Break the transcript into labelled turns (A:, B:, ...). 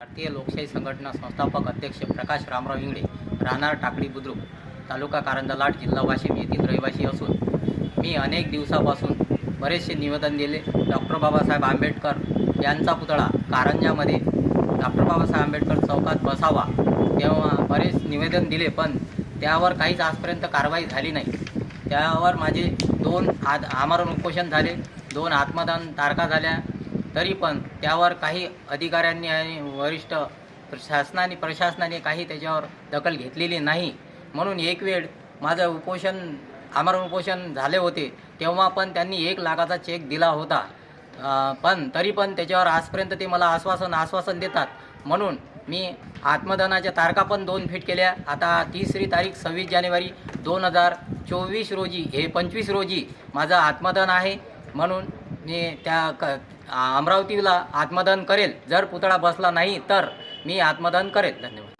A: भारतीय लोकशाही संघटना संस्थापक अध्यक्ष प्रकाश रामराव इंगळे, राहणार टाकळी बुद्रुक, तालुका कारंजा लाट, जिल्हा वाशिम येथील रहिवासी असून मी अनेक दिवसापासून बरेचसे निवेदन दिले. डॉक्टर बाबासाहेब आंबेडकर यांचा पुतळा कारंजामध्ये डॉक्टर बाबासाहेब आंबेडकर चौकात बसावा, तेव्हा बरेच निवेदन दिले, पण त्यावर काहीच आजपर्यंत कारवाई झाली नाही. त्यावर माझे 2 आमरण उपोषण झाले, 2 आत्मदान तारखा झाल्या, तरी पण त्यावर काही अधिकाऱ्यांनी आणि वरिष्ठ प्रशासनाने काही त्याच्यावर दखल घेतलेली नाही. म्हणून एक वेळ माझं आमरण उपोषण झाले होते, तेव्हा पण त्यांनी 1 लाखाचा चेक दिला होता, पण तरी पण त्याच्यावर आजपर्यंत ते मला आश्वासन देतात. म्हणून मी आत्मदानाच्या तारखा पण 2 फिट केल्या. आता तिसरी तारीख 26 जानेवारी 2024 रोजी 25 रोजी माझं आत्मदान आहे. म्हणून मी त्या अमरावतीला आत्मदान करेल. जर पुतळा बसला नाही तर मी आत्मदान करेल. धन्यवाद.